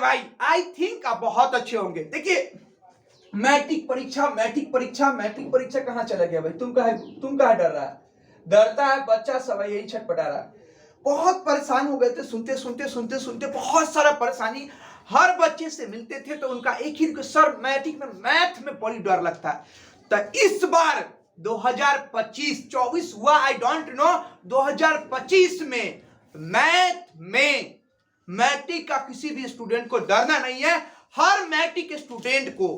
भाई, I think आप बहुत अच्छे होंगे। देखिए, मैट्रिक परीक्षा मैट्रिक परीक्षा मैट्रिक परीक्षा कहाँ चला गया भाई? तुम कहा डर रहा है? डरता है बच्चा सब यही छटपटा रहा है। बहुत परेशान हो गए थे सुनते सुनते सुनते सुनते, बहुत सारा परेशानी। हर बच्चे से मिलते थे तो उनका एक ही सर, मैट्रिक में मैथ में बड़ी डर लगता है। तो इस बार 2025-24 हुआ, आई डोंट नो, 2025 में मैथ में मैट्रिक का किसी भी स्टूडेंट को डरना नहीं है। हर मैट्रिक स्टूडेंट को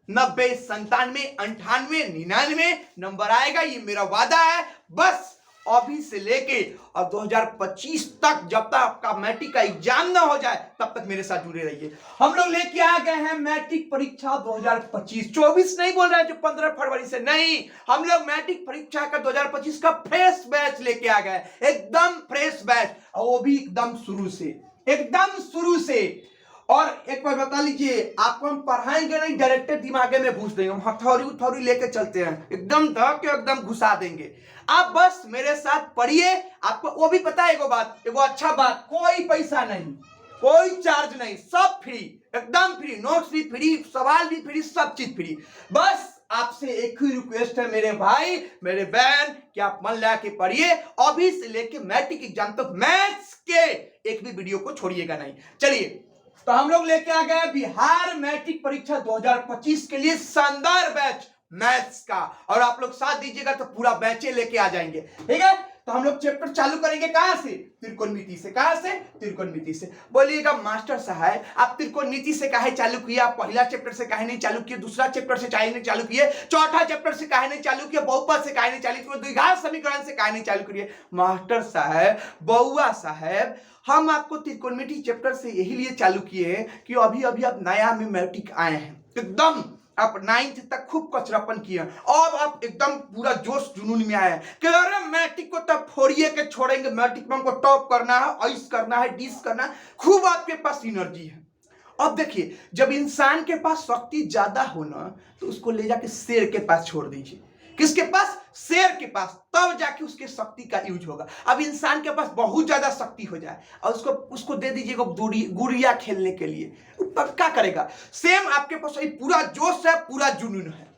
90, 97, 98, 99 नंबर आएगा, ये मेरा वादा है। बस अभी से लेके और 2025 तक, जब तक आपका मैट्रिक का एग्जाम ना हो जाए तब तक मेरे साथ जुड़े रहिए। हम लोग लेके आ गए हैं मैट्रिक परीक्षा 2025, 24 नहीं बोल रहे हैं जो 15 फरवरी से, नहीं, हम लोग मैट्रिक परीक्षा का 2025 का फ्रेश बैच लेके आ गए, एकदम फ्रेश बैच, और वो भी एकदम शुरू से। और एक बार बता लीजिए, आपको हम पढ़ाएंगे नहीं, डायरेक्ट दिमागे में घुस देंगे, हम हथौड़ी लेके चलते हैं, एकदम धक के एकदम घुसा देंगे। आप बस मेरे साथ पढ़िए। आपको वो भी पता है एगो अच्छा बात, कोई पैसा नहीं, कोई चार्ज नहीं, सब फ्री, एकदम फ्री, नोट्स भी फ्री, सवाल भी फ्री, सब चीज फ्री। बस आपसे एक ही रिक्वेस्ट है मेरे भाई मेरे बहन, कि आप मन लगा के पढ़िए। अभी से लेके मैट्रिक एग्जाम तक मैथ्स के एक भी वीडियो को छोड़िएगा नहीं। चलिए, तो हम लोग लेके आ गए बिहार मैट्रिक परीक्षा 2025 के लिए शानदार बैच मैथ्स का, और आप लोग साथ दीजिएगा तो पूरा बैचे लेके आ जाएंगे, ठीक है। तो हम लोग चैप्टर चालू करेंगे कहां से? त्रिकोणमिति से। कहां से? त्रिकोणमिति से। बोलिएगा मास्टर साहब, आप त्रिकोणमिति से काहे चालू किए? आप पहला चैप्टर से काहे नहीं चालू किए? दूसरा चैप्टर से काहे नहीं चालू किए? चौथा चैप्टर से काहे नहीं चालू किए? बहुपद से काहे नहीं चालू किए? द्विघात समीकरण से काहे नहीं चालू किए? मास्टर साहब, बउआ साहब, हम आपको त्रिकोणमिति चैप्टर से यही लिए चालू किए हैं कि अभी अभी आप नया में मैट्रिक आए हैं, एकदम आप 9th तक खूब कचरापन किए, अब आप एकदम पूरा जोश जुनून में आए हैं कि अरे मैट्रिक को तब फोड़िए के छोड़ेंगे, मैट्रिक में हमको टॉप करना है, ऐस करना है, डिस करना है, खूब आपके पास एनर्जी है। अब देखिए, जब इंसान के पास शक्ति ज्यादा हो ना, तो उसको ले जाके शेर के पास छोड़ दीजिए। किसके पास? शेर के पास, तब जाके उसके शक्ति का यूज होगा। अब इंसान के पास बहुत ज्यादा शक्ति हो जाए और उसको दे दीजिएगा गुड़िया खेलने के लिए, तब क्या करेगा? सेम आपके पास वही पूरा जोश है, पूरा जुनून है।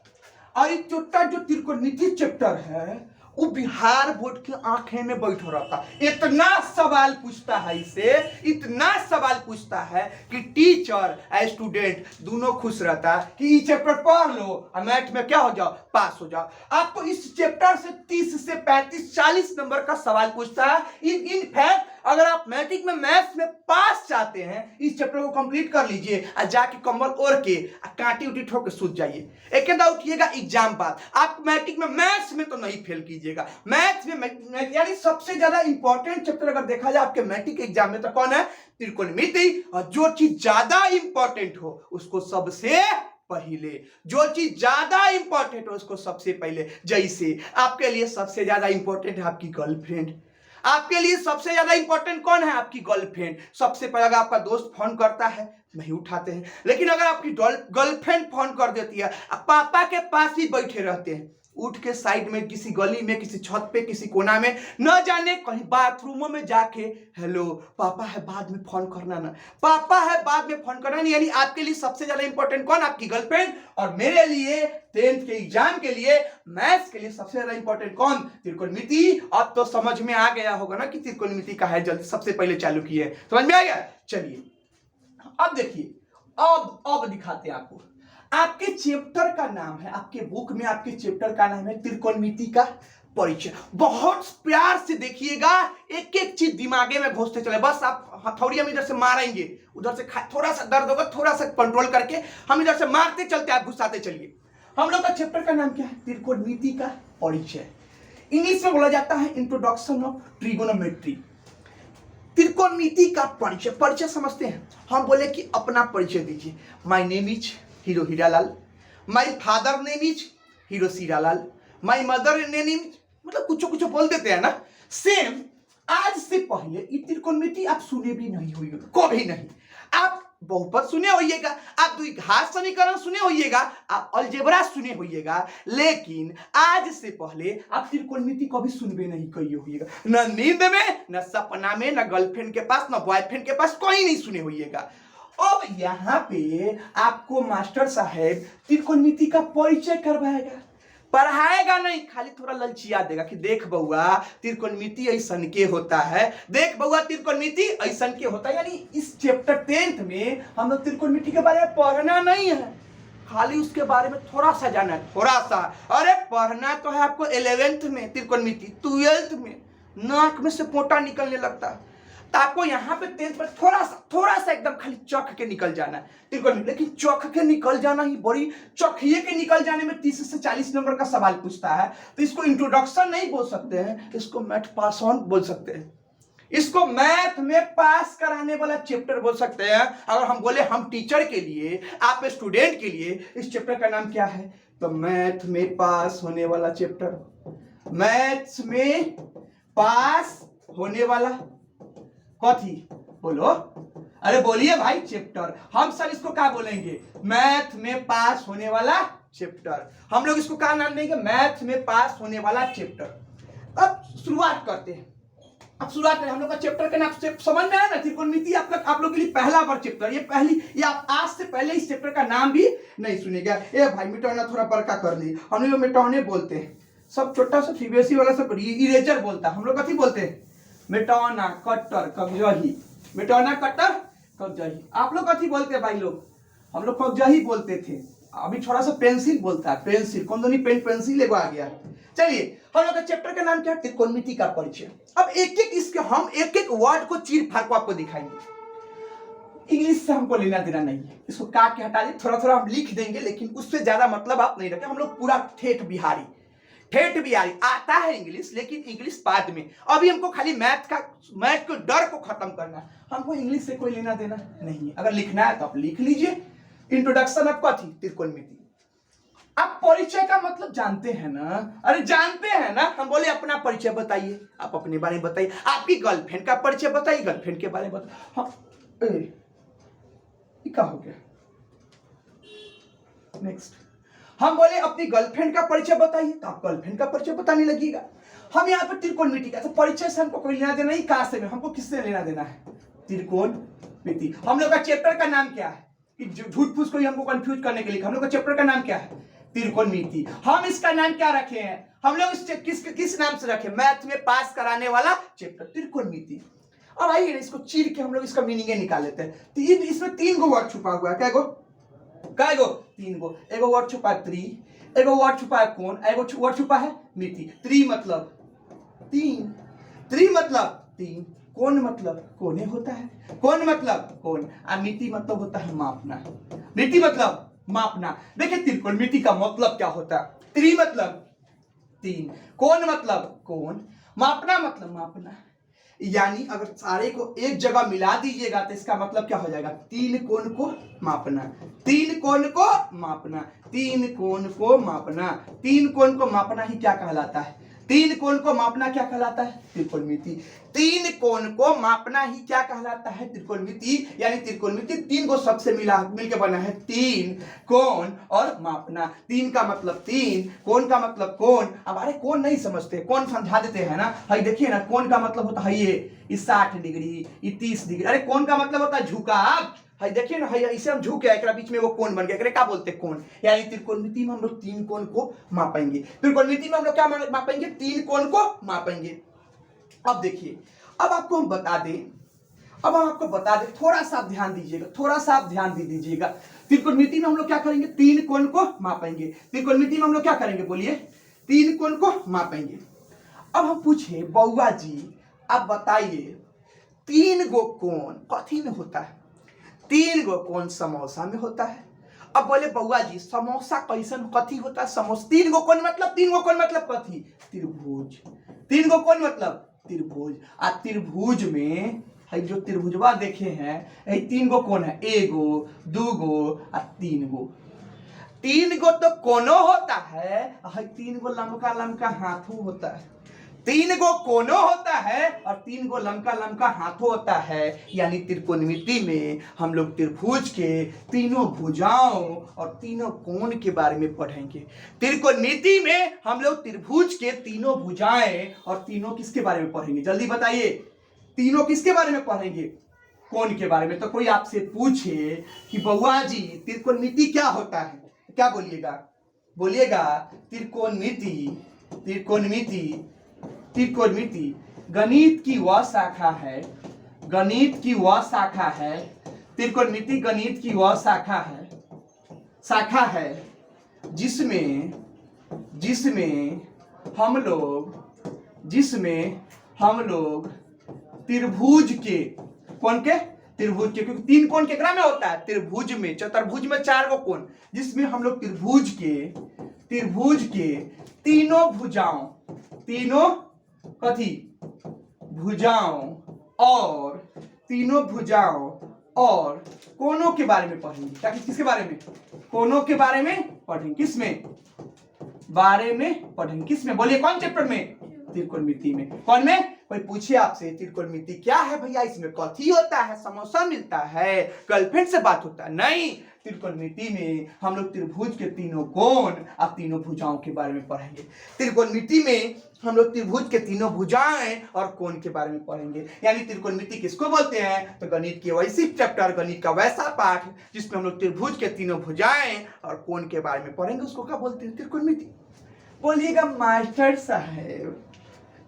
और ये चुट्टा जो त्रिकोणमिति चैप्टर है, वो बिहार बोर्ड के आंखें में बैठा रहता, इतना सवाल पूछता है इसे, इतना सवाल पूछता है कि टीचर और स्टूडेंट दोनों खुश रहता है कि ये चैप्टर पढ़ लो और मैथ में क्या हो जाओ, पास हो जाओ। आपको इस चैप्टर से 30 से 35, 40 नंबर का सवाल पूछता है। इनफैक्ट अगर आप मैट्रिक में मैथ्स में पास चाहते हैं, इस चैप्टर को कंप्लीट कर लीजिए और जाके कंबल ओढ़ के कांटी उटी ठोक के सूत जाइए, एक उठिएगा एग्जाम बाद। आप मैट्रिक में मैथ्स में तो नहीं फेल कीजिएगा। मैथ्स में यानी सबसे ज्यादा इंपॉर्टेंट चैप्टर अगर देखा जाए आपके मैट्रिक एग्जाम में तो कौन है? त्रिकोणमिति। और जो चीज ज्यादा इंपॉर्टेंट हो उसको सबसे पहले, जो चीज ज्यादा इंपॉर्टेंट हो उसको सबसे पहले। जैसे आपके लिए सबसे ज्यादा इंपॉर्टेंट है आपकी गर्लफ्रेंड, आपके लिए सबसे ज्यादा इंपॉर्टेंट कौन है? आपकी गर्लफ्रेंड। सबसे पहले अगर आपका दोस्त फोन करता है नहीं उठाते हैं, लेकिन अगर आपकी गर्लफ्रेंड फोन कर देती है, पापा के पास ही बैठे रहते हैं, उठ के साइड में किसी गली में, किसी छत पे, किसी कोना में, न जाने कहीं बाथरूमों में जाके, हेलो पापा है बाद में फोन करना ना, पापा है बाद में फोन करना नहीं। यानी आपके लिए सबसे ज्यादा इंपॉर्टेंट कौन? आपकी गर्लफ्रेंड। और मेरे लिए 10th के एग्जाम के लिए, मैथ्स के लिए सबसे ज्यादा इंपॉर्टेंट कौन? त्रिकोणमिति। अब तो समझ में आ गया होगा ना कि त्रिकोणमिति का है जल्दी सबसे पहले चालू की है, समझ में आ गया? चलिए अब देखिए, अब दिखाते हैं आपको। आपके चैप्टर का नाम है, आपके बुक में आपके चैप्टर का नाम है त्रिकोणमिति का परिचय। बहुत प्यार से देखिएगा, एक एक चीज दिमागे में घुसते चले। बस आप हथौड़ी हम इधर से मारेंगे, उधर से थोड़ा सा दर्द होगा, थोड़ा सा कंट्रोल करके हम इधर से मारते चलते, आप घुसाते चलिए। हम लोग का चैप्टर का नाम क्या है? त्रिकोणमिति का परिचय। इंग्लिश में बोला जाता है इंट्रोडक्शन ऑफ ट्रिगोनोमेट्री। त्रिकोणमिति का परिचय। परिचय समझते हैं? हम बोले कि अपना परिचय दीजिए। My name is hero Hiralal, my father name is hero Siralal, my mother name is, मतलब कुछ बोल देते हैं ना। सेम आज से पहले ये त्रिकोणमिति आप सुने भी नहीं होइएगा, कभी नहीं। आप बहुपद सुने होइएगा, आप द्विघात समीकरण सुने होइएगा, आप अलजेब्रा सुने होइएगा, लेकिन आज से पहले आप त्रिकोणमिति कभी सुनबे नहीं किए होइएगा। न नींद में, न सपना में, न गर्लफ्रेंड के पास, न बॉयफ्रेंड के पास, कोई नहीं सुने होइएगा। अब यहाँ पे आपको मास्टर साहेब त्रिकोणमिति का परिचय करवाएगा, पढ़ाएगा नहीं, खाली थोड़ा ललचिया देगा कि देख बउआ त्रिकोणमिति ऐसन के होता है, देख बउआ त्रिकोणमिति ऐसन के होता है। यानी इस चैप्टर 10th में हम लोग त्रिकोणमिति के बारे में पढ़ना नहीं है, खाली उसके बारे में थोड़ा सा जाना है, थोड़ा सा। अरे पढ़ना तो है आपको 11th में त्रिकोणमिति, 12th में नाक में से पोटा निकलने लगता है, तो आपको यहाँ पे 10th में थोड़ा सा एकदम खाली चौक के निकल जाना है त्रिकोणमिति। लेकिन चौक के निकल जाना ही बड़ी, चौकिए के निकल जाने में 30 से 40 नंबर का सवाल पूछता है, तो इसको इंट्रोडक्शन नहीं बोल सकते हैं, इसको मैथ पास ऑन बोल सकते हैं, इसको मैथ में पास कराने वाला चैप्टर बोल सकते हैं। अगर हम बोले हम टीचर के लिए, आप स्टूडेंट के लिए, इस चैप्टर का नाम क्या है, तो मैथ में पास होने वाला चैप्टर, मैथ्स में पास होने वाला कथी बोलो, अरे बोलिए भाई चैप्टर। हम सब इसको क्या बोलेंगे, मैथ में पास होने वाला चैप्टर। हम लोग इसको क्या नाम देंगे, मैथ में पास होने वाला चैप्टर। अब शुरुआत करते हैं, हम लोग का चैप्टर का नाम समझ में आया ना, त्रिकोणमिति आप लोग के लिए पहला बार चैप्टर, ये आप आज से पहले इस चैप्टर का नाम भी नहीं सुनेगा। ए भाई मिटाना थोड़ा बड़का कर ली, हम लोग मिटाने बोलते हैं, सब छोटा सा सीबीएसई वाला सब इरेजर बोलता है, हम लोग कथी बोलते हैं, मिटाना कटर कब्जही, मिटाना कटर कब्जही। आप लोग कथी बोलते हैं भाई लोग, हम लोग कब्जही बोलते थे, अभी थोड़ा सा पेंसिल बोलता है, पेंसिल कौन दोनों पेन पेंसिल एगो आ गया। चलिए हम लोग का चैप्टर का नाम क्या है, त्रिकोणमिति का परिचय। अब एक एक वर्ड को चीर फाड़ को आपको दिखाएंगे। इंग्लिश से हमको लेना देना नहीं है, इसको काट के हटा दे, थोड़ा थोड़ा हम लिख देंगे, लेकिन उससे ज्यादा मतलब आप नहीं रखें। हम लोग पूरा ठेठ बिहारी आता है इंग्लिश, लेकिन इंग्लिश बाद में। अभी हमको खाली मैथ को डर को खत्म करना है, हमको इंग्लिश से कोई लेना देना नहीं है। अगर लिखना है तो आप लिख लीजिए, इंट्रोडक्शन ऑफ कथी, त्रिकोणमिति। आप परिचय का मतलब जानते हैं ना, अरे जानते हैं ना। हम बोले अपना परिचय बताइए, आप अपने बारे में बताइए, आपकी गर्लफ्रेंड का परिचय बताइए, गर्लफ्रेंड के बारे में बताइए। हाँ क्या हो गया, नेक्स्ट। हम बोले अपनी गर्लफ्रेंड का परिचय बताइए, तो आप गर्लफ्रेंड का परिचय बताने लगेगा। हम यहाँ पर त्रिकोणमिति का, तो परिचय से हमको कोई लेना देना नहीं, कहाँ से में हमको किससे लेना देना है, त्रिकोणमिति। हम लोग का चैप्टर का नाम क्या है, झूठ फूस कोई हमको कंफ्यूज करने के लिए, हम लोग का चैप्टर का नाम क्या है, त्रिकोणमिति। हम इसका नाम क्या रखे हैं, हम लोग किस नाम से रखे, मैथ में पास कराने वाला चैप्टर त्रिकोणमिति। अब आइए इसको चीर के हम लोग इसका मीनिंग निकाल लेते हैं। तो इसमें 3 गो वर्ड छुपा हुआ है, क्या गो 3 गो। एगो वर्ड छुपा है त्रि, एगो वर्ड छुपा है कोण, एगो वर्ड छुपा है मिति। त्रि मतलब 3, त्रि मतलब 3, कोण मतलब कोने होता है, कोण मतलब कोण, और मिति मतलब होता है मापना, मिति मतलब मापना। देखिए त्रिकोणमिति का मतलब क्या होता है, त्रि मतलब 3, कोण मतलब कोण, मापना मतलब मापना। यानी अगर सारे को एक जगह मिला दीजिएगा तो इसका मतलब क्या हो जाएगा, 3 कोण को मापना, 3 कोण को मापना, 3 कोण को मापना। 3 कोण को मापना ही क्या कहलाता है, 3 कोण को मापना क्या कहलाता है, त्रिकोणमिति। 3 कोण को मापना ही क्या कहलाता है, त्रिकोणमिति। यानी त्रिकोणमिति 3 को सबसे मिलकर बना है, 3 कोण और मापना। 3 का मतलब 3, कोण का मतलब कोण। अब अरे कोण नहीं समझते, कोण समझा देते हैं ना। भाई देखिए ना, कोण का मतलब होता है ये 60 डिग्री, ये 30 डिग्री। अरे कोण का मतलब होता है झुकाव। हाय देखिए ना, इसे हम झुक गया, बीच में वो कोण बन गया, क्या बोलते हैं, कोण। यानी त्रिकोणमिति में हम लोग 3 कोण को मापेंगे, त्रिकोणमिति में हम लोग क्या मापेंगे, 3 कोण को मापेंगे। अब देखिए, अब आपको हम बता दें, थोड़ा सा आप ध्यान दीजिएगा, थोड़ा सा आप ध्यान दे दीजिएगा। त्रिकोणमिति में हम लोग क्या करेंगे, 3 कोण को मापेंगे। त्रिकोणमिति में हम लोग क्या करेंगे, बोलिए, 3 कोण को मापेंगे। अब हम पूछे बउआ जी आप बताइए, 3 गो कोण कथी में होता है, 3 गो कोण समोसा में होता है। अब बोले बउआ जी समोसा कैसन कथी होता है, समोसा 3 गो कोण मतलब, 3 गो कोण मतलब कथी, त्रिभुज। 3 गो कोण मतलब त्रिभुज। आ त्रिभुज में है जो त्रिभुजवा देखे हैं, यही 3 गो कोण है, एगो, 2 गो और 3 गो। 3 गो तो कोनो होता है, 3 गो लंबका लंबका हाथों होता है। 3 गो कोनो होता है और 3 गो लंबका लंबका हाथों होता है। यानी त्रिकोणमिति में हम लोग त्रिभुज के तीनों भुजाओं और तीनों कोण के बारे में पढ़ेंगे। त्रिकोणमिति में हम लोग त्रिभुज के तीनों भुजाएं और तीनों किसके बारे में पढ़ेंगे, जल्दी बताइए, तीनों किसके बारे में पढ़ेंगे, कोण के बारे में। तो कोई आपसे पूछे कि बउआ जी त्रिकोणमिति क्या होता है, क्या बोलिएगा? बोलिएगा त्रिकोणमिति, त्रिकोणमिति, त्रिकोणमिति गणित की वह शाखा है, गणित की वह शाखा है, त्रिकोणमिति गणित की वह शाखा है, शाखा है जिसमें जिसमें हम लोग त्रिभुज के, कौन के? त्रिभुज के, क्योंकि तीन कोण केकरा में होता है? त्रिभुज में। चतुर्भुज में 4 गो कोण, जिसमें हम लोग त्रिभुज के तीनों भुजाओं, तीनों कथी? भुजाओं और तीनों भुजाओं और कोणों के बारे में पढ़ेंगे। ताकि किसके बारे में? कोणों के बारे में पढ़ेंगे। किसमें? बारे में पढ़ेंगे। किसमें? बोलिए कौन चैप्टर में? त्रिकोणमिति में। कौन में? कोई पूछे आपसे त्रिकोणमिति क्या है भैया, इसमें कथी होता है? समोसा मिलता है? गर्लफ्रेंड से बात होता है? नहीं, त्रिकोणमिति में हम लोग त्रिभुज के तीनों कोण और तीनों भुजाओं के बारे में पढ़ेंगे। त्रिकोणमिति में हम लोग त्रिभुज के तीनों भुजाएं और कोण के बारे में पढ़ेंगे। यानी त्रिकोणमिति किसको बोलते हैं? तो गणित की वैसी चैप्टर, गणित का वैसा पाठ जिसमें हम लोग त्रिभुज के तीनों भुजाएं और कोण के बारे में पढ़ेंगे, उसको क्या बोलते हैं? त्रिकोणमिति। बोलिएगा मास्टर साहब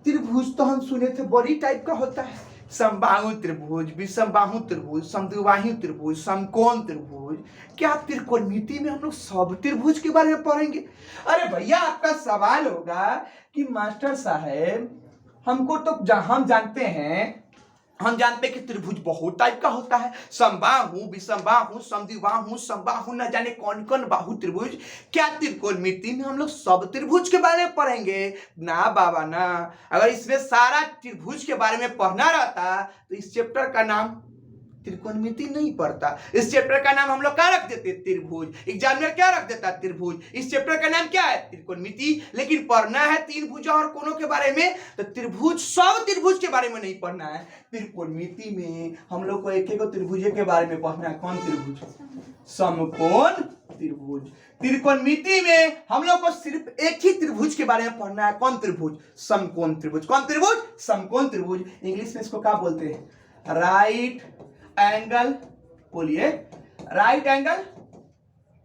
त्रिभुज तो हम सुने थे बड़ी टाइप का होता है, समबाहु त्रिभुज, विषमबाहु त्रिभुज, समद्विबाहु त्रिभुज, समकोण त्रिभुज। क्या त्रिकोणमिति में हम लोग सब त्रिभुज के बारे में पढ़ेंगे? अरे भैया आपका सवाल होगा कि मास्टर साहब हमको तो हम जानते हैं कि त्रिभुज बहुत टाइप का होता है, समबाहु, विषमबाहु, समद्विबाहु, समबाहु, न जाने कौन कौन बाहु त्रिभुज। क्या त्रिकोणमिति में हम लोग सब त्रिभुज के बारे में पढ़ेंगे? ना बाबा ना। अगर इसमें सारा त्रिभुज के बारे में पढ़ना रहता तो इस चैप्टर का नाम त्रिकोणमिति नहीं पढ़ता। इस चैप्टर का नाम हम लोग क्या रख देते? त्रिभुज। एग्जामिनर क्या रख देता? त्रिभुज। इस चैप्टर का नाम क्या है? त्रिकोणमिति। लेकिन पढ़ना है तीन भुजा और कोणों के बारे में, तो त्रिभुज, सब त्रिभुज के बारे में नहीं पढ़ना है। त्रिकोणमिति में हम लोग को एक एक त्रिभुज के बारे में पढ़ना है। कौन त्रिभुज? समकोण त्रिभुज। त्रिकोणमिति में हम लोग को सिर्फ एक ही त्रिभुज के बारे में पढ़ना है। कौन त्रिभुज? समकोण त्रिभुज। कौन त्रिभुज? समकोण त्रिभुज। इंग्लिश में इसको क्या बोलते हैं? Right angle. बोलिए right angle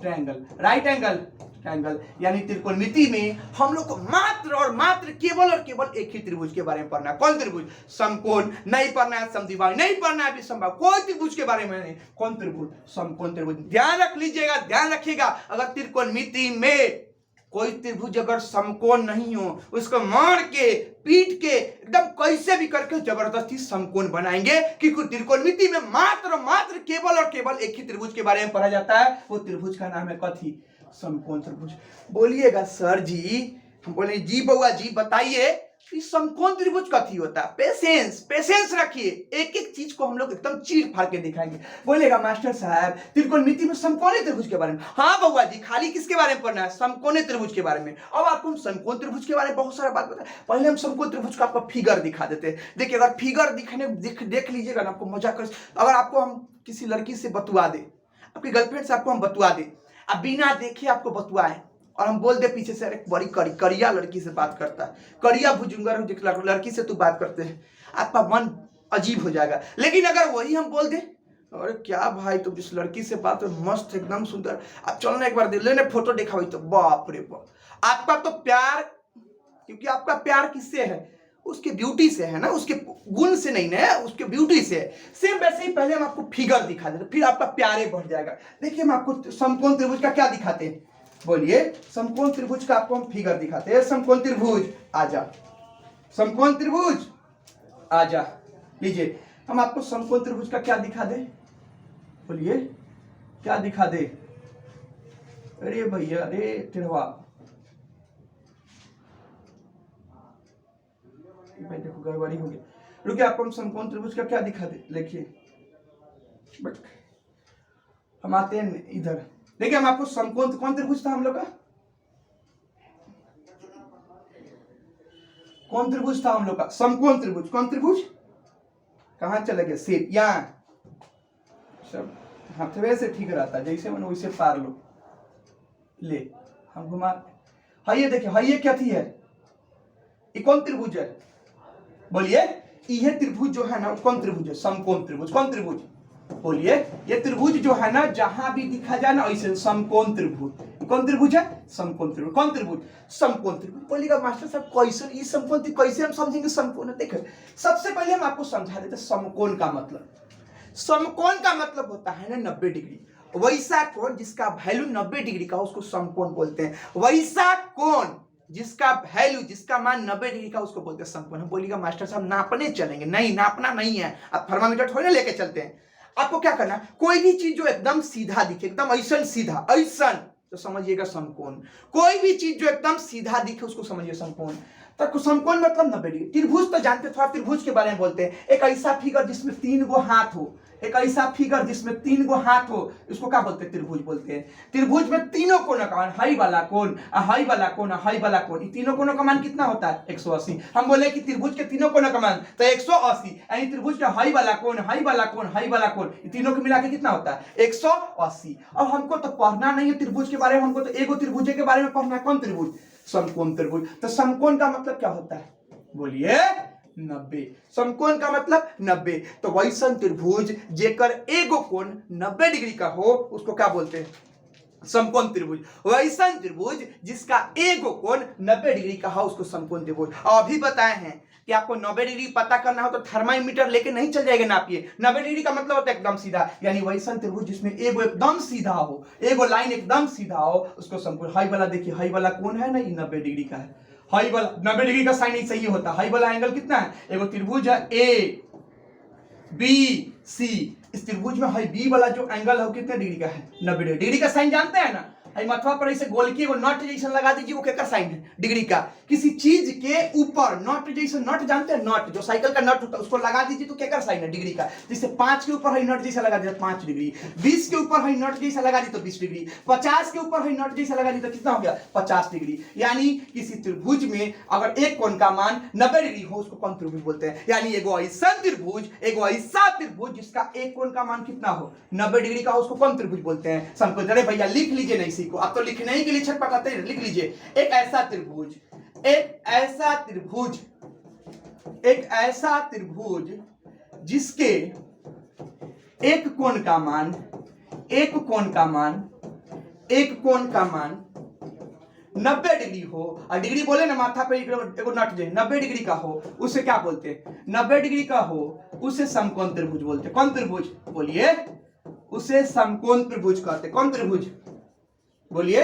triangle, right angle triangle. यानी त्रिकोणमिति में हम लोग को मात्र और मात्र केवल और केवल एक ही त्रिभुज के बारे में पढ़ना है। कौन त्रिभुज? समकोण। नहीं पढ़ना है समद्विबाहु, नहीं पढ़ना है विषमबाहु, कोई त्रिभुज के बारे में नहीं। कौन त्रिभुज? समकोण त्रिभुज। ध्यान रख लीजिएगा, ध्यान रखिएगा। अगर त्रिकोणमिति में कोई त्रिभुज अगर समकोण नहीं हो, उसको मार के पीट के एकदम कैसे भी करके जबरदस्ती समकोण बनाएंगे, क्योंकि त्रिकोणमिति में मात्र केवल और केवल एक ही त्रिभुज के बारे में पढ़ा जाता है। वो त्रिभुज का नाम है कथी? समकोण त्रिभुज। बोलिएगा सर जी, हम बोले जी बउआ जी बताइए समकोण त्रिभुज कथी होता है? पेशेंस रखिए, एक एक चीज को हम लोग एकदम चीर फाड़ के दिखाएंगे। बोलेगा मास्टर साहब त्रिकोणमिति में समकोण त्रिभुज के बारे में। हाँ बउआ जी, खाली किसके बारे में पढ़ना है? समकोण त्रिभुज के बारे में। अब आपको हम समकोण त्रिभुज के बारे में बहुत सारा बात बताए। पहले हम समकोण त्रिभुज का आपको फिगर दिखा देते हैं। देखिए अगर फिगर देख लीजिएगा ना, आपको मजा कर। अगर आपको हम किसी लड़की से बतुआ दे, आपकी गर्लफ्रेंड से आपको हम बतुआ दे, अब बिना देखे आपको बतुआए और हम बोल दे पीछे से अरे बड़ी करिया लड़की से बात करता है, करिया भुजंगर लड़की से तू बात करते हैं, आपका मन अजीब हो जाएगा। लेकिन अगर वही हम बोल दे अरे क्या भाई तुम जिस लड़की से बात है मस्त एकदम सुंदर, आप चलो ना एक बार लेने फोटो देखा हुई, तो बाप रे बाप आपका तो प्यार, क्योंकि आपका प्यार किससे है? उसके ब्यूटी से है ना, उसके गुण से नहीं ना, उसके ब्यूटी से है। सेम वैसे ही पहले हम आपको फिगर दिखा देते, फिर आपका प्यारे बढ़ जाएगा। देखिए हम आपको समकोण त्रिभुज का क्या दिखाते हैं? बोलिए समकोण त्रिभुज का आपको हम फिगर दिखाते हैं। समकोण त्रिभुज आजा, समकोण त्रिभुज आजा। लीजिए हम आपको समकोण त्रिभुज का क्या दिखा दे? बोलिए क्या दिखा दे? अरे भैया अरे टेढ़वा, भाई देखो गड़बड़ी हो गई। रुकिए आपको हम समकोण त्रिभुज का क्या दिखा दे? देखिए बट हम आते हैं इधर। देखिए हम आपको समकोण कौन त्रिभुज था हम लोग का? कौन त्रिभुज था हम लोग का? समकोण त्रिभुज। कौन त्रिभुज? कहां चले गए? सिर यहाँ सब हाथवे से ठीक रहता है, जैसे मन वैसे पार लो। ले हम घुमा, हाइए देखिए, हाइए क्या थी है? ये कौन त्रिभुज है? बोलिए यह त्रिभुज जो है ना कौन त्रिभुज है? समकोण त्रिभुज। कौन त्रिभुज? बोलिए। ये त्रिभुज जो है ना जहां भी दिखा जाए ना ऐसे समकोण त्रिभुज। कौन त्रिभुज है? समकोण त्रिभुज। कौन त्रिभुज? समकोण त्रिभुज। बोलिएगा मास्टर साहब कैसे ये समकोण कैसे हम समझेंगे समकोण? देखो सबसे पहले हम आपको समझा देते समकोण का मतलब। समकोण का मतलब होता है ना 90 डिग्री। वैसा कोण जिसका वैल्यू 90 डिग्री का उसको समकोण बोलते हैं। वैसा कोण जिसका वैल्यू जिसका मान 90 डिग्री का उसको बोलते हैं समकोण। हम बोलिएगा मास्टर साहब नापने चलेंगे? नहीं, नापना नहीं है। अब थर्मामीटर थोड़ी ना लेके चलते हैं। आपको क्या करना, कोई भी चीज जो एकदम सीधा दिखे, एकदम ऐसा सीधा ऐसा, तो समझिएगा समकोण। कोई भी चीज जो एकदम सीधा दिखे उसको समझिए समकोण। तो समकोण मतलब 90 डिग्री। त्रिभुज तो जानते, थोड़ा त्रिभुज के बारे में बोलते हैं। एक ऐसा फिगर जिसमें 3 गो हाथ हो, एक ऐसा फिगर जिसमें 3 गो हाथ हो, इसको क्या बोलते हैं? त्रिभुज बोलते हैं। त्रिभुज में तीनों कोणों का मान, हाई वाला कोण, हाई वाला कोण, हाई वाला कोण, ये तीनों कोणों का मान कितना होता है? 180। हम बोले कि त्रिभुज के तीनों कोणों का मान तो 180, यानी त्रिभुज का हाई वाला कोण, हाई वाला कोण, हाई वाला कोण, ये तीनों को मिला के कितना होता है? 180। अब हमको तो पढ़ना नहीं है त्रिभुज के बारे में, हमको तो एगो त्रिभुज के बारे में पढ़ना है। कौन त्रिभुज? समकोण त्रिभुज। तो समकोण का मतलब क्या होता है? बोलिए 90। समकोण का मतलब 90। तो वैसा त्रिभुज जेकर एगो कोण 90 डिग्री का हो उसको क्या बोलते हैं? समकोण त्रिभुज। वैसा त्रिभुज जिसका एगो कोण 90 डिग्री का हो उसको समकोण त्रिभुज। और अभी बताए हैं कि आपको 90 डिग्री पता करना हो तो थर्मामीटर लेके नहीं चल जाएगा नापिए। 90 डिग्री का मतलब होता है एकदम सीधा, यानी वैसा त्रिभुज जिसमें एगो एकदम सीधा हो, एगो लाइन एकदम सीधा हो उसको समकोण। हाई वाला देखिए, हाई वाला कोण है ना, ये 90 डिग्री का है। हाई वाला 90 डिग्री का साइन ही सही होता है। हाई वाला एंगल कितना है? एगो त्रिभुज है ए बी सी। इस त्रिभुज में हाई बी वाला जो एंगल है वो कितने डिग्री का है? 90 डिग्री का साइन जानते हैं ना? मथुआ पर ऐसे गोल की वो नट जैसा लगा दीजिए, वो क्या साइन है? डिग्री का। किसी चीज के ऊपर नट जैसा, नट जानते हैं नट, जो साइकिल का नट होता है उसको लगा दीजिए तो क्या साइन है? डिग्री का। जैसे 5 के ऊपर है नट जैसा लगा दिया 5 डिग्री, 20 के ऊपर है नट जैसा लगा दी तो 20 डिग्री, 50 के ऊपर है नट जैसा लगा दी तो कितना हो गया? 50 डिग्री। यानी किसी त्रिभुज में अगर एक कोण का मान 90 डिग्री हो उसको कौन त्रिभुज बोलते हैं? यानी एगो ऐसा त्रिभुज, एगो ऐसा त्रिभुज जिसका एक कोण का मान कितना हो? 90 डिग्री का हो, उसको कौन त्रिभुज बोलते हैं? समकोण। अरे भैया लिख लीजिए नहीं सीखो, आप तो लिखने ही के लिए छटपटाते हैं। लिख लीजिए एक ऐसा त्रिभुज, एक ऐसा त्रिभुज, एक ऐसा त्रिभुज जिसके एक कोण का मान, एक कोण का मान, एक कोण का मान 90 डिग्री हो, और डिग्री बोले ना माथा पे एगो नट जे 90 डिग्री का हो उसे क्या बोलते हैं? 90 डिग्री का हो उसे समकोण त्रिभुज बोलते हैं। कौन त्रिभुज? बोलिए। उसे समकोण त्रिभुज कहते हैं। कौन त्रिभुज? बोलिए।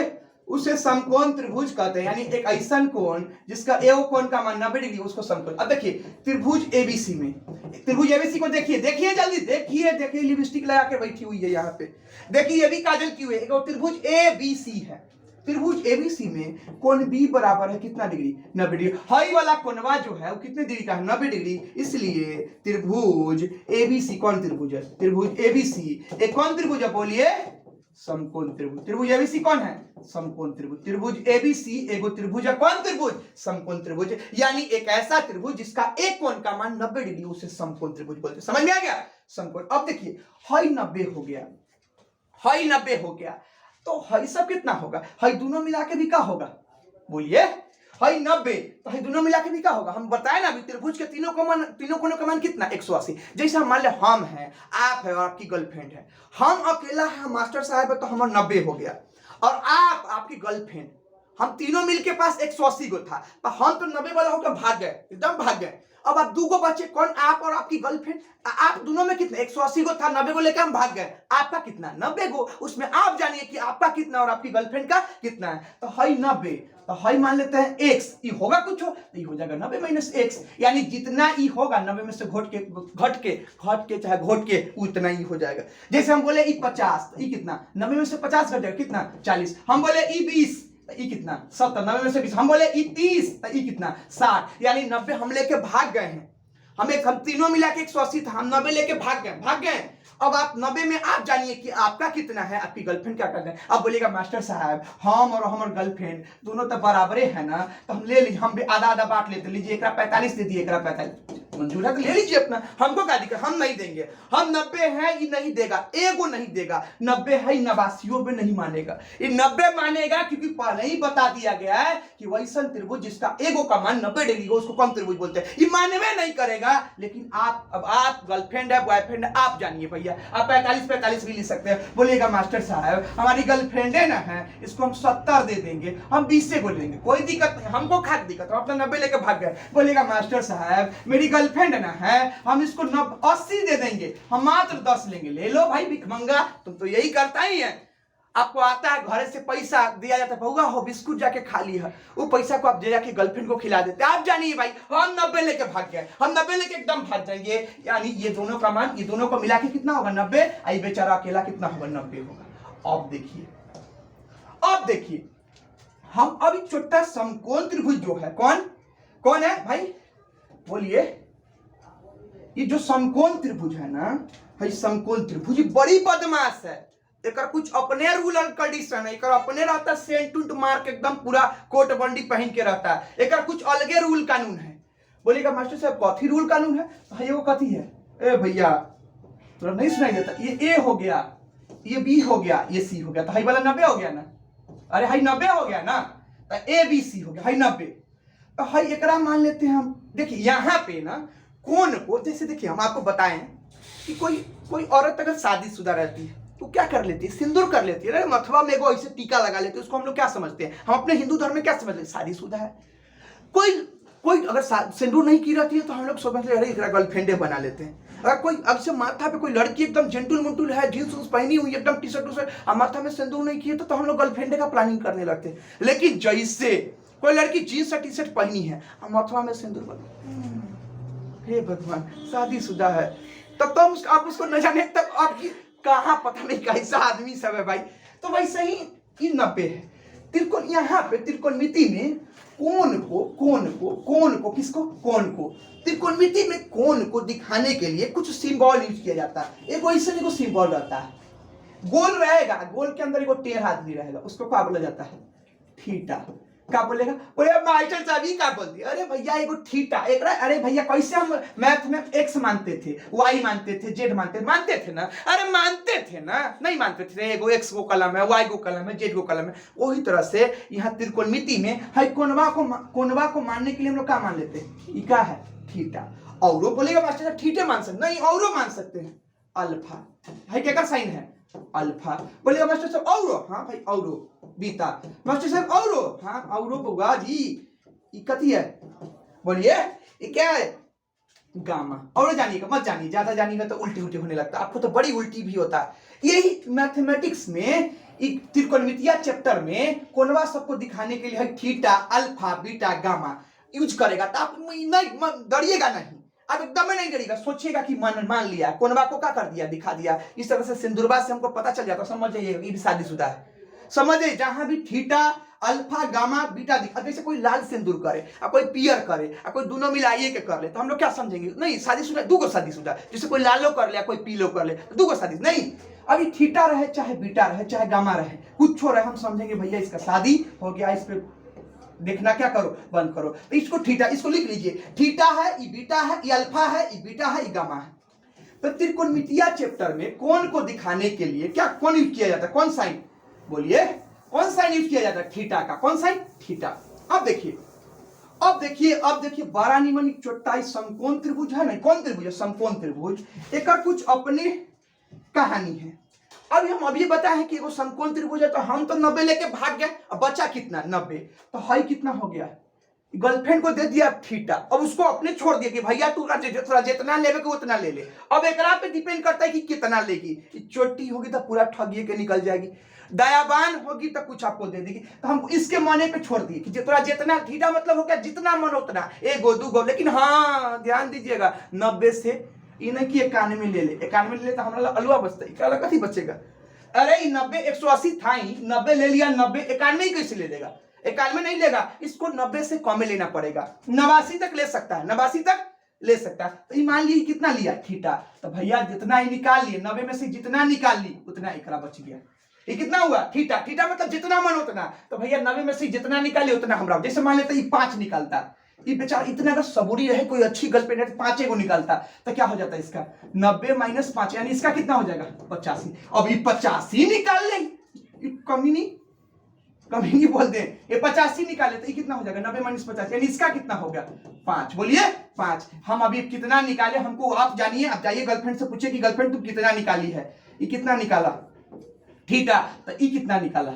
उसे समकोण त्रिभुज कहते हैं। यानी एक ऐसा कोण जिसका एगो कोण का मान 90 डिग्री उसको समकोण। अब देखिए त्रिभुज एबीसी में, त्रिभुज एबीसी को देखिए, देखिए जल्दी देखिए, देखिए लिपस्टिक लगा के बैठी हुई है यहाँ पे, देखिए ये भी काजल की हुई है। एक त्रिभुज एबीसी है। त्रिभुज एबीसी में कोण बी बराबर है कितना डिग्री? 90 डिग्री। हाई वाला कोणवा जो है वो कितने डिग्री का है? 90 डिग्री। इसलिए त्रिभुज एबीसी कौन त्रिभुज है? त्रिभुज एबीसी एक कौन त्रिभुज है? बोलिए समकोण त्रिभुज। त्रिभुज एबीसी कौन है? समकोण त्रिभुज। त्रिभुज एबीसी एगो त्रिभुज है। कौन त्रिभुज? समकोण त्रिभुज। यानी एक ऐसा त्रिभुज जिसका एक कोण का मान 90 डिग्री उसे समकोण त्रिभुज बोलते हैं। समझ में आ गया? समकोण। अब देखिए हाई 90 हो गया, हाई 90 हो गया, तो हाई सब कितना होगा? हाई दोनों मिला के भी क्या होगा? बोलिए। हाई 90 तो हाई दोनों मिला के भी क्या होगा? हम बताए ना अभी त्रिभुज के तीनों कोणों का मान कितना? 180। जैसे मान ले हम हैं, आप है और आपकी गर्लफ्रेंड है। हम अकेला है, मास्टर साहब है, तो हमारा 90 हो गया, और आप आपकी गर्लफ्रेंड, हम तीनों मिलके पास 180 गो था, तो हम तो 90 वाला होकर भाग गए, एकदम भाग गए। अब आप दो गो बचे, कौन? आप और आपकी गर्लफ्रेंड। आप दोनों में कितना? 180 गो था, 90 गो लेकर हम भाग गए। आपका कितना? 90 गो। उसमें आप जानिए कि आपका कितना और आपकी गर्लफ्रेंड का कितना है। तो हाई 90, तो हाई मान लेते हैं x, ये होगा कुछ हो तो ये हो जाएगा 90 माइनस x, यानी जितना ये होगा 90 में से घट के चाहे घोट के उतना ही हो जाएगा। जैसे हम बोले ये 50, ये कितना? 90 में से 50 घट जाएगा कितना? 40। हम बोले ये 20, ये कितना? 70। 90 में से 20। हम बोले ये 30, ये कितना? 60। यानी 90 हम लेके भाग गए हैं। हम तीनों मिला के 180 था, हम 90 लेके भाग गए। अब आप 90 में आप जानिए कि आपका कितना है, आपकी गर्लफ्रेंड क्या कर रहे हैं। अब बोलिएगा मास्टर साहब हम और हमारे गर्लफ्रेंड दोनों तो बराबरे है ना, तो हम ले लीजिए, हम भी आधा आधा बांट लेते। लीजिए एकरा 45 दे दिए, एकरा 45। मंजूर है तो ले लीजिए अपना, हमको क्या दिक्कत, हम नहीं देंगे। हम 90 है ये नहीं देगा, एगो नहीं देगा, 90 है 89 में नहीं मानेगा, ये 90 मानेगा क्योंकि पहले ही बता दिया गया है कि वैसा त्रिभुज जिसका एगो का मान 90 डिग्री हो उसको कम त्रिभुज बोलते हैं। ये मानवे नहीं करेगा। लेकिन आप, अब आप गर्लफ्रेंड है बॉयफ्रेंड है, आप जानिए भैया, आप 45 भी ले सकते हैं। बोलिएगा मास्टर साहब हमारी गर्लफ्रेंड है ना है, इसको हम 70 दे देंगे, हम 20 से बोलेंगे, कोई दिक्कत नहीं, हमको खाक दिक्कत, हम अपना 90 लेकर भाग गए। बोलेगा मास्टर साहब मेरी गर्लफ्रेंड है ना है, हम इसको 80 दे देंगे, हम मात्र 10 लेंगे। ले लो भाई भिखमंगा, तुम तो यही करता ही है। आपको आता है घर से पैसा दिया जाता है, बउआ हो बिस्कुट जाके खा ली है, वो पैसा को आप जाके गर्लफ्रेंड को खिला देते। आप जानिए भाई हम 90 लेके भाग गए, हम 90 लेके एकदम भाग जाएंगे। यानी ये दोनों का मान, ये दोनों को मिला के कितना होगा 90, आई बेचारा अकेला कितना होगा 90 होगा। अब देखिए, अब देखिए हम अभी छोटा समकोण त्रिभुज जो है, कौन कौन है भाई बोलिए, ये जो समकोण त्रिभुज है ना भाई, समकोण त्रिभुज बड़ी बदमाश है। एक कुछ अपने रूल एंड कंडीशन है, एक अपने रहता है सेंटूट मार्क एकदम पूरा कोट बंडी पहन के रहता है, एक कुछ अलगे रूल कानून है। बोलिएगा मास्टर साहब कथी रूल कानून है भाई, वो कथी है, ए भैया थोड़ा नहीं सुनाई देता, ये ए हो गया, ये बी हो गया, ये सी हो गया, तो हाई वाला 90 हो गया ना, अरे हाई 90 हो गया ना, तो ए बी सी हो गया हाई 90। तो हाई एकरा मान लेते हैं हम। देखिए यहाँ पे ना कोण को, जैसे देखिए हम आपको बताएं कि कोई औरत अगर शादीशुदा रहती है तो क्या कर लेती है, सिंदूर कर लेती है, मथवा में एगो ऐसे टीका लगा लेती है, उसको हम लोग क्या समझते हैं, हम अपने हिंदू धर्म में क्या समझते हैं, शादीशुदा है। कोई अगर सिंदूर नहीं की रहती है तो हम लोग समझते हैं अरे गर्लफ्रेंडे बना लेते हैं। अगर कोई अब से माथा पे कोई लड़की एकदम जेंटुल मुंटुल है, जींस उन्स पहनी हुई एकदम टी शर्ट और माथा में सिंदूर नहीं किए तो हम लोग गर्लफ्रेंडे का प्लानिंग करने लगते हैं। लेकिन जैसे कोई लड़की जींस और टी शर्ट पहनी है और माथा में सिंदूर बना, हे भगवान शादीशुदा है, तब तो आप उसको न जाने तब आपकी कहाँ पता नहीं कैसा आदमी सब है भाई। तो वैसे ही 90 है त्रिकोण, यहाँ पे त्रिकोणमिति में कोण को किसको, कोण को, त्रिकोणमिति में कोण को दिखाने के लिए कुछ सिंबल यूज किया जाता है। एक वैसे को सिंबल रहता है, गोल रहेगा, गोल के अंदर एक टेढ़ा आदमी रहेगा, उसको क्या बोला जाता है, थीटा। क्या बोलेगा, बोले मास्टर साहब ही क्या बोल दिया, अरे भैया एगो थीटा एक, अरे भैया कैसे हम मैथ में एक्स मानते थे, वाई मानते थे, जेड मानते थे ना, अरे मानते थे ना, नहीं मानते थे, एगो एक्स को कलम है, वाई को कलम है, जेड को कलम है। वही तरह से यहाँ त्रिकोणमिति में है कोणवा को मानने के लिए हम लोग क्या मान लेते हैं, ये क्या है, थीटा। और बोलेगा मास्टर साहब थीटे मान सकते, नहीं और मान सकते हैं, अल्फा है क्या साइन है, अल्फा। बोलेगा मास्टर साहब औरो, हाँ भाई औरो, बीटा। मास्टर साहब औरो, हाँ औरो बुआ जी, ये कथी है, बोलिए ये क्या है, गामा। और जानिएगा मत जानिए, ज्यादा जानिएगा तो उल्टी होने लगता है, आपको तो बड़ी उल्टी भी होता है। यही मैथमेटिक्स में त्रिकोणमितीय चैप्टर में कोणवा सबको दिखाने के लिए theta, alpha, beta, gamma use करेगा, तो आप नहीं डरिएगा, नहीं आप एकदम नहीं डरिएगा, सोचिएगा कि मान लिया कोणवा को क्या कर दिया, दिखा दिया। इस तरह से सिंदूरबा से हमको पता चल जाता, समझ जाइए ये भी शादीशुदा है। समझे, जहां भी थीटा, अल्फा, गामा, बीटा दिखा, जैसे कोई लाल सिंदूर करे और कोई पियर करे और कोई दोनों मिलाइए के कर ले, तो हम लोग क्या समझेंगे, नहीं शादीशुदा, दूगो शादीशुदा। जैसे कोई लालो कर ले कोई पीलो कर ले, तो दूगो शादी नहीं। अभी थीटा रहे चाहे बीटा रहे चाहे गामा रहे, कुछ रहे, हम समझेंगे भैया इसका शादी हो गया, इस पे देखना क्या करो, बंद करो। तो इसको थीटा, इसको लिख लीजिए, थीटा है, ये बीटा है, ये अल्फा है, ये बीटा है, ये गामा है। तो त्रिकोणमितीय चैप्टर में कोण को दिखाने के लिए क्या कोण यूज किया जाता है, कौन साइन, बोलिए कौन साइन यूज किया जाता है, थीटा का, कौन साइन, थीटा। अब देखिए बड़ा निमन छोटा समकोण त्रिभुज है ना, कौन त्रिभुज है, समकोण त्रिभुज, एक कुछ अपने कहानी है। अब हम अभी बताए हैं कि वो समकोण त्रिभुज है, तो हम तो 90 लेके भाग गए, अब बचा कितना 90, तो हाई कितना हो गया, गर्लफ्रेंड को दे दिया थीटा, अब उसको अपने छोड़ दिया कि भैया तू थोड़ा जितना लेवे के उतना ले ले। अब एकरा पे डिपेंड करता है कि कितना लेगी, छोटी होगी तो पूरा ठगिए के निकल जाएगी, दयावान होगी तो कुछ आपको दे देगी। तो हम इसके माने पे छोड़ दिए कि थोड़ा जितना, थीटा मतलब हो गया जितना मन उतना, एगो दूगो। लेकिन हाँ ध्यान दीजिएगा 90 से ये नहीं कि 91 ले ले, 91 ले ले तो हमारा अलुआ बचता है, क्या कथी बचेगा, अरे 90 180 था ही, 90 ले लिया, 90 91 कैसे ले लेगा, 91 नहीं लेगा, इसको 90 से कम लेना पड़ेगा, 89 तक ले सकता है, 89 तक ले सकता है। तो मान लीजिए कितना लिया थीटा, तो भैया जितना ही निकाल लिए, 90 में से जितना निकाल ली उतना एकरा बच गया। ये कितना हुआ, थीटा, थीटा मतलब जितना मन उतना, तो भैया 90 में से जितना निकाले उतना हमरा, जैसे मान लेते 5 निकालता, ये बेचारा इतना अगर सबूरी रहे, कोई अच्छी गर्लफ्रेंड है, 5 को निकालता तो क्या हो जाता है इसका 90 - 5 यानी इसका कितना हो जाएगा 85। अब ये 85 निकाल ले, कमी नहीं बोलते हैं, ये 85 निकाले तो ये कितना हो जाएगा 90 - 50 यानी इसका कितना हो गया 5। बोलिए 5। हम अभी कितना निकाले हमको आप जानिए, आप जाइए गर्लफ्रेंड से पूछिए कि गर्लफ्रेंड तुम कितना निकाली है, ये कितना निकाला थीटा, तो ये कितना निकाला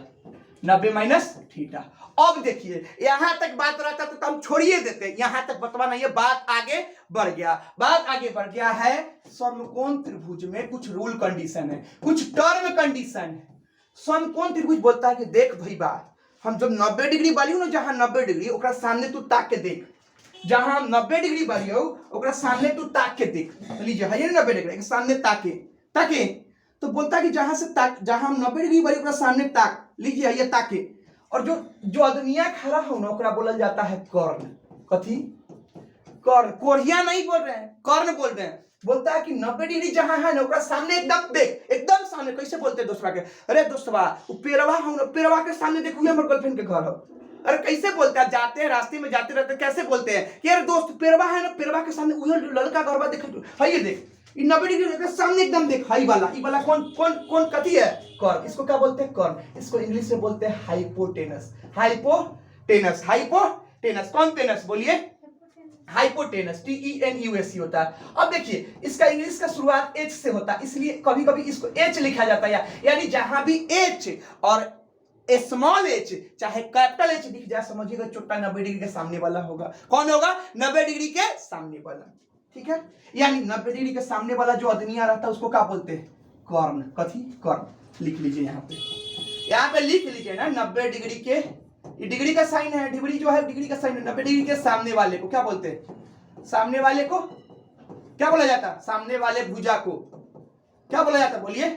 90 - थीटा। अब देखिए यहां तक बात रहता तो हम छोड़िए देते, यहां तक बतवा नहीं है, बात आगे बढ़ गया है। समकोण त्रिभुज में कुछ रूल कंडीशन है, कुछ टर्म कंडीशन है। समकोण त्रिभुज बोलता है कि देख भाई बा, हम जब 90 डिग्री वाली हो ना, जहां 90 डिग्री ओकरा सामने तू ताक के देख, जहां 90 डिग्री वाली हो ओकरा सामने तू ताक के देख, लीजिए है 90 डिग्री के सामने ताके तो बोलता है कि जहां हम 90 डिग्री वाली ओकरा सामने ताक, लीजिए ये ताके, और जो आदमिया खड़ा हो ना ओकरा बोलल जाता है कर्ण। कथी? कर्ण। कोरिया नहीं बोल रहे हैं, कर्ण बोल रहे हैं। बोलता है कि 90 डिग्री जहां है ना ओकरा सामने एकदम देख, एकदम सामने। कैसे बोलते हैं दोस्तवा के, अरे दोस्तवा वो पेरवा हो ना, पेरवा के सामने देखो हमर गर्लफ्रेंड के घर हो। अरे कैसे बोलते हैं, जाते हैं रास्ते में जाते रहते कैसे बोलते हैं कि अरे दोस्त पेरवा है ना, पेरवा के सामने वही लड़का घरवा देख, है ये देख 90 डिग्री के सामने एकदम देख, हाई वाला, ई वाला कौन कथी है कर्ण। इसको क्या बोलते हैं कर्ण, इसको इंग्लिश में बोलते हैं हाइपोटेनस। हाइपोटेनस कौन टेनस बोलिए, हाइपोटेनस, TENUS होता है। अब देखिए इसका इंग्लिश का शुरुआत H से होता है, इसलिए कभी कभी इसको H लिखा जाता है, यानी जहां भी H और स्मॉल h चाहे कैपिटल H दिख जाए समझिएगा छोटा 90 डिग्री के सामने वाला होगा। कौन होगा 90 डिग्री के सामने वाला, ठीक है। यानी 90 डिग्री के सामने वाला जो आदमिया रहता है उसको क्या बोलते हैं कर्ण। कथी? कर्ण। लिख लीजिए यहाँ पे लिख लीजिए ना, 90 डिग्री के, ये डिग्री का साइन है, डिग्री जो है डिग्री का साइन है, 90 डिग्री के सामने वाले को क्या बोलते हैं, सामने वाले को क्या बोला जाता है, सामने वाले भुजा को क्या बोला जाता है बोलिए,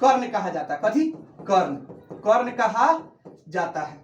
कर्ण कहा जाता है। कथी? कर्ण कहा जाता है,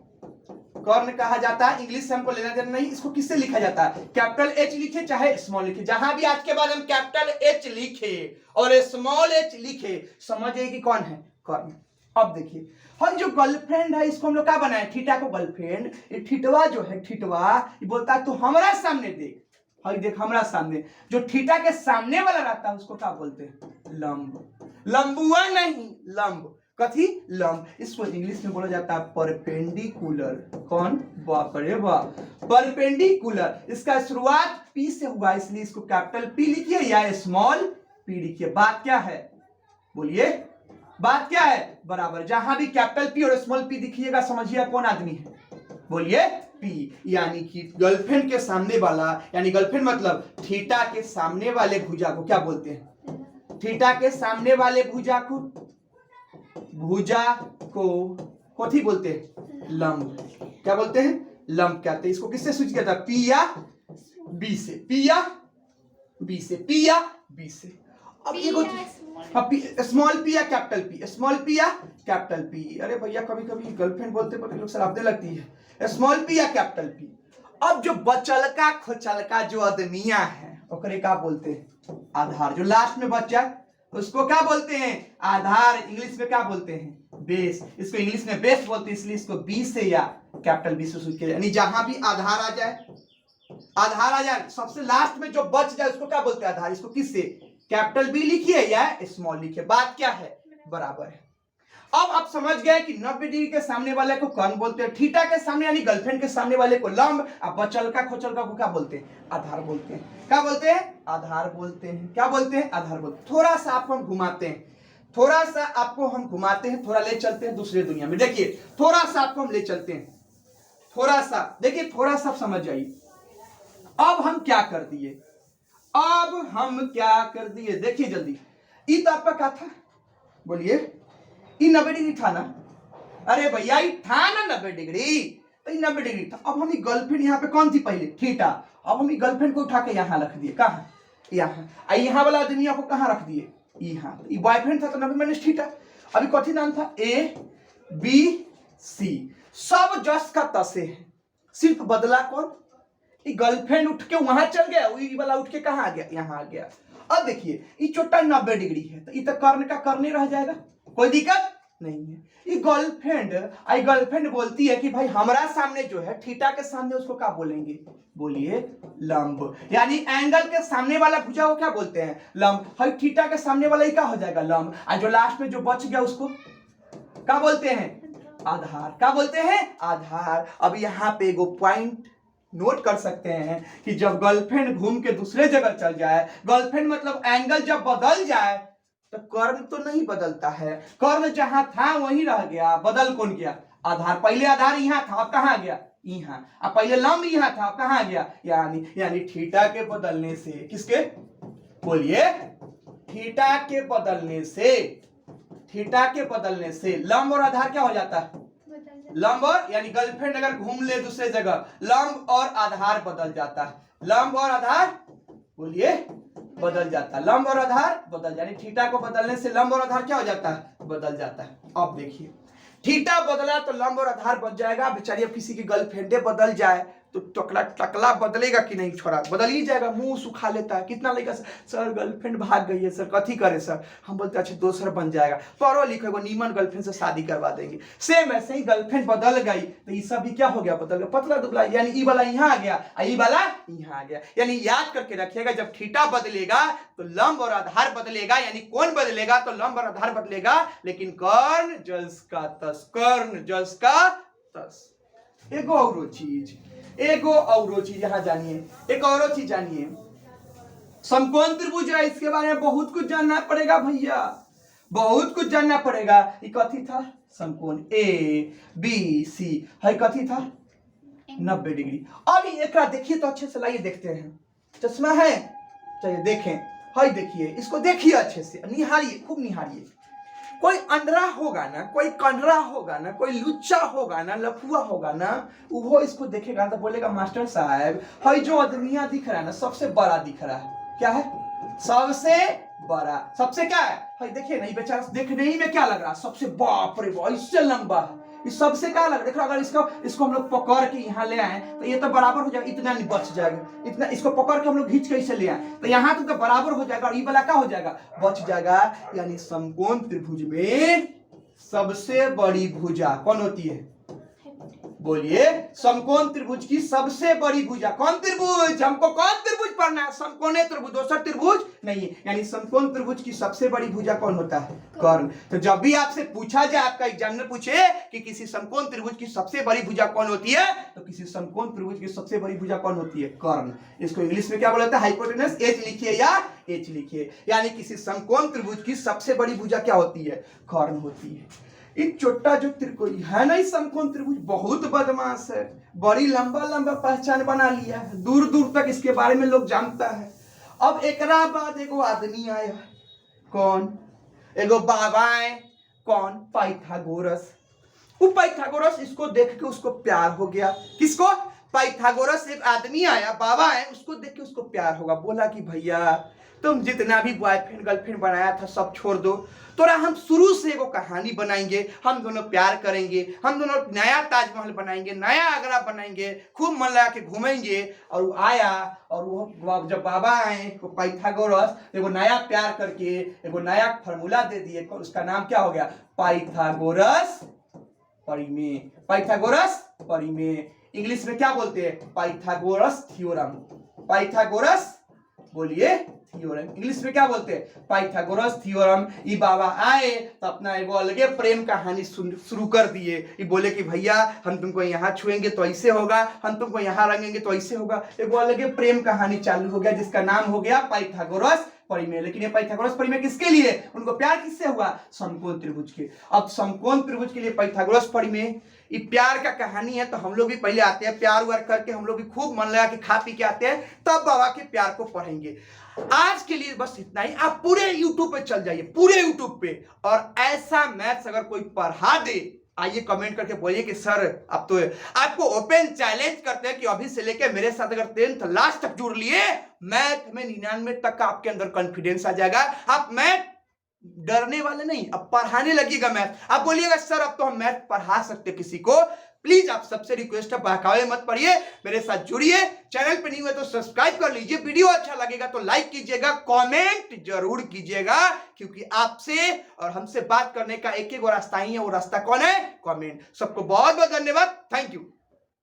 कर्ण कहा जाता है। इंग्लिश से हमको लेना देना नहीं, इसको किससे लिखा जाता है, कैपिटल H लिखे चाहे स्मॉल लिखे, जहां भी आज के बाद हम कैपिटल H लिखे और स्मॉल h लिखे समझिए कि कौन है कर्ण। अब देखिए हम जो गर्लफ्रेंड है इसको हम लोग क्या बनाए, थीटा को गर्लफ्रेंड, ये थीटवा जो है थीटवा ये बोलता है तू हमारा सामने देख, हाय देख हमारा सामने, जो थीटा के सामने वाला रहता है उसको क्या बोलते हैं लंब। लंबुआ नहीं, लंब। कथी? लंब। इसको इंग्लिश में बोला जाता है परपेंडिकुलर। कौन? बाप रे बाप, परपेंडिकुलर। इसका शुरुआत P से हुआ इसलिए इसको कैपिटल P लिखिए या स्मॉल p लिखिए। बात क्या है बोलिए, बात क्या है, बराबर। जहां भी कैपिटल P और स्मॉल p दिखिएगा समझिएगा कौन आदमी है, बोलिए P। यानी कि गर्लफ्रेंड के सामने वाला, यानी गर्लफ्रेंड मतलब थीटा के सामने वाले भुजा को क्या बोलते हैं, थीटा के सामने वाले भुजा को कथी बोलते हैं, लंब। क्या बोलते हैं, लंब कहते हैं। इसको किससे सूचित किया था, P या B से, P या B से। अब ये स्मॉल p या कैपिटल P, स्मॉल p या कैपिटल P। अरे भैया कभी कभी गर्लफ्रेंड बोलते पर लोग शराबने लगती है, स्मॉल p या कैपिटल P। अब जो बचलका खोचलका जो आदमिया है ओकरे क्या बोलते हैं, आधार। जो लास्ट में बच जाए उसको क्या बोलते हैं, आधार। इंग्लिश में क्या बोलते हैं, बेस। इसको इंग्लिश में बेस बोलते हैं, इसलिए इसको B से या कैपिटल B से सूचित किया। यानी जहां भी आधार आ जाए, सबसे लास्ट में जो बच जाए उसको क्या बोलते हैं, आधार। इसको किससे, कैपिटल B लिखिए या स्मॉल लिखिए, बात क्या है, बराबर है। अब आप समझ गए कि 90 डिग्री के सामने वाले को कर्ण बोलते हैं, थीटा के सामने यानी गर्लफ्रेंड के सामने वाले को लंब, अब बचलका खोचलका को क्या बोलते हैं, आधार बोलते हैं। क्या बोलते हैं, आधार बोलते हैं। क्या बोलते हैं, आधार बोलते हैं। थोड़ा सा आपको हम घुमाते हैं, थोड़ा ले चलते हैं दूसरे दुनिया में। देखिए थोड़ा सा आपको हम ले चलते हैं, थोड़ा सा देखिए, थोड़ा सा समझ जाइए। अब हम क्या कर दिए, देखिए जल्दी। ई तो आपका क्या था बोलिए, ई 90 डिग्री था ना, अरे भैया ये था ना 90 डिग्री, तो ये 90 डिग्री था। अब हम गर्लफ्रेंड यहाँ पे कौन थी पहले, थीटा। अब हम गर्लफ्रेंड को उठा के यहाँ रख दिए, कहाँ, यहाँ वाला दुनिया को कहाँ रख दिए, यहाँ। ये बॉयफ्रेंड था तो 90 माइनस थीटा। अभी कथी नाम था, ABC। सब जस का तसे है, सिर्फ बदला कौन, गर्लफ्रेंड उठ के वहां चल गया, वही वाला उठ के कहां आ गया, यहां आ गया। अब देखिए ये छोटा 90 डिग्री है तो ये तो कर्ण का कर्ण रह जाएगा, कोई दिक्कत नहीं है। ये गर्लफ्रेंड बोलती है कि भाई हमारा सामने जो है थीटा के सामने उसको क्या बोलेंगे, बोलिए लंब, यानी एंगल के सामने वाला भुजा को क्या बोलते हैं, लंब। भाई थीटा के सामने वाला ही क्या हो जाएगा, लंब। और जो लास्ट में जो बच गया उसको क्या बोलते हैं, आधार। क्या बोलते हैं, आधार। अब यहाँ पे एगो पॉइंट नोट कर सकते हैं कि जब गर्लफ्रेंड घूम के दूसरे जगह चल जाए, गर्लफ्रेंड मतलब एंगल जब बदल जाए तो कर्ण तो नहीं बदलता है, कर्ण जहां था वहीं रह गया, बदल कौन गया, आधार। पहले आधार यहाँ था, अब कहाँ गया, यहाँ। अब पहले लंब यहाँ था, अब कहाँ गया, यानी थीटा के बदलने से, किसके, बोलिए थीटा के बदलने से, थीटा के बदलने से लंब और आधार क्या हो जाता है, लंब और, यानी गर्लफ्रेंड अगर घूम ले दूसरे जगह, लंब और आधार बदल जाता है, लंब और आधार बोलिए बदल जाता है, लंब और आधार बदल, यानी थीटा को बदलने से लंब और आधार क्या हो जाता है, बदल जाता है। अब देखिए थीटा बदला तो लंब और आधार बदल जाएगा। बेचारी अब किसी की गर्लफ्रेंडे बदल जाए तो टकला बदलेगा कि नहीं, छोड़ा बदल ही जाएगा, मुंह सुखा लेता है। कितना लेगा, सर गर्लफ्रेंड भाग गई है सर, कथी करे सर, हम बोलते अच्छा दोसर बन जाएगा, पढ़ो लिखो को नीमन गर्लफ्रेंड से शादी करवा देंगे। सेम ऐसे ही गर्लफ्रेंड बदल गई तो ये सब भी क्या हो गया, बदल गया, पतला दुबला, यानी ई वाला यहाँ आ गया, ई वाला यहाँ आ गया। यानी याद करके रखिएगा, जब थीटा बदलेगा तो लंब और आधार बदलेगा, यानी कौन बदलेगा, तो लंब और आधार बदलेगा, लेकिन कर्ण जस का तस, कर्ण जस का तस। एगो और चीज यहाँ जानिए, एक और चीज जानिए, समकोण त्रिभुज है, इसके बारे में बहुत कुछ जानना पड़ेगा भैया, बहुत कुछ जानना पड़ेगा। ये कथी था, समकोण ए बी सी है, कथी था 90 डिग्री। अब एक देखिए तो अच्छे से, लाइए देखते हैं, चश्मा है, चलिए देखें, हाय देखिए, इसको देखिए अच्छे से, निहारिए, खूब निहारिए। कोई अंधरा होगा ना, कोई कंडरा होगा ना, कोई लुच्चा होगा ना, लफुआ होगा ना, वो इसको देखेगा तो बोलेगा मास्टर साहब हाय जो आदमिया दिख रहा है ना, सबसे बड़ा दिख रहा है। क्या है, सबसे बड़ा, सबसे क्या है, हाय देखिए नहीं बेचारा देखने ही में क्या लग रहा है, सबसे, बाप रे बाप इससे लंबा है, इस सबसे क्या लग रहा है, देखो अगर इसको हम लोग पकड़ के यहाँ ले आए तो ये तो बराबर हो जाएगा, इतना नहीं बच जाएगा, इतना इसको पकड़ के हम लोग खींच के इसे ले आए तो यहाँ तो बराबर हो जाएगा, और ये वाला क्या हो जाएगा, बच जाएगा। यानी समकोण त्रिभुज में सबसे बड़ी भुजा कौन होती है, बोलिए समकोण त्रिभुज की सबसे बड़ी भुजा कौन त्रिभुज, हमको कौन त्रिभुज पढ़ना है, समकोणीय त्रिभुज, दूसरा त्रिभुज नहीं। यानी समकोण त्रिभुज की सबसे बड़ी भुजा कौन होता है, कर्ण। तो जब भी आपसे पूछा जाए, आपका एग्जामिनर पूछे कि किसी समकोण त्रिभुज की सबसे बड़ी भुजा कौन होती है, तो किसी समकोण त्रिभुज की सबसे बड़ी भुजा कौन होती है, कर्ण। इसको इंग्लिश में क्या बोला जाता है, हाइपोटेनस, एच लिखिए या एच लिखिए। यानी किसी समकोण त्रिभुज की सबसे बड़ी भुजा क्या होती है, कर्ण होती है। एक छोटा जो त्रिकोण है ना, इस समकोण त्रिभुज बहुत बदमाश है, बड़ी लंबा लंबा पहचान बना लिया है, दूर दूर तक इसके बारे में लोग जानता है। अब एकरा बाद एगो आदमी आया, कौन, एगो बाबा है, कौन, पाइथागोरस। वो पाइथागोरस, इसको देख के उसको प्यार हो गया, किसको, पाइथागोरस। एक आदमी आया, बाबा है, उसको देख के उसको प्यार होगा, बोला कि भैया तुम जितना भी बॉयफ्रेंड गर्लफ्रेंड बनाया था सब छोड़ दो, तोरा हम शुरू से एगो कहानी बनाएंगे, हम दोनों प्यार करेंगे, हम दोनों नया ताजमहल बनाएंगे, नया आगरा बनाएंगे, खूब मन लगा के घूमेंगे। और वो आया, और वो जब बाबा आए तो पाइथागोरस एगो नया प्यार करके एगो नया फार्मूला दे दिए, उसका नाम क्या हो गया, पाइथागोरस परिमेय। पाइथागोरस परिमेय इंग्लिश में क्या बोलते हैं, पाइथागोरस थ्योरम। पाइथागोरस बोलिए थ्योरम, इंग्लिश में क्या बोलते हैं, पाइथागोरस थ्योरम। ये बाबा आए तो अपना एगो अलगे प्रेम कहानी शुरू कर दिए। ये बोले कि भैया हम तुमको यहाँ छुएंगे तो ऐसे होगा, हम तुमको यहाँ रंगेंगे तो ऐसे होगा। एगो अलगे प्रेम कहानी चालू हो गया, जिसका नाम हो गया पाइथागोरस परिमेय। लेकिन ये पाइथागोरस परिमेय किसके लिए, उनको प्यार किससे हुआ, समकोण त्रिभुज के। अब समकोण त्रिभुज के लिए पाइथागोरस परिमेय, ये प्यार का कहानी है। तो हम लोग भी पहले आते हैं, प्यार व्यार करके हम लोग भी खूब मन लगा के खा पी के आते हैं, तब बाबा के प्यार को पढ़ेंगे। आज के लिए बस इतना ही। आप पूरे यूट्यूब पे चल जाइए, पूरे यूट्यूब पे, और ऐसा मैथ्स अगर कोई पढ़ा दे, आइए कमेंट करके बोलिए कि सर अब तो आपको ओपन चैलेंज करते हैं कि अभी से लेके मेरे साथ अगर 10th लास्ट तक जुड़ लिए, मैथ में 99 तक का आपके अंदर कॉन्फिडेंस आ जाएगा। आप मैथ डरने वाले नहीं, अब पढ़ाने लगेगा मैथ। आप बोलिएगा सर अब तो हम मैथ पढ़ा सकते किसी को। प्लीज आप सबसे रिक्वेस्ट है, बहकावे मत पढ़िए, मेरे साथ जुड़िए। चैनल पे नहीं हुए तो सब्सक्राइब कर लीजिए। वीडियो अच्छा लगेगा तो लाइक कीजिएगा, कमेंट जरूर कीजिएगा, क्योंकि आपसे और हमसे बात करने का एक ही रास्ता ही है। वो रास्ता कौन है? कमेंट। सबको बहुत बहुत धन्यवाद। Thank you.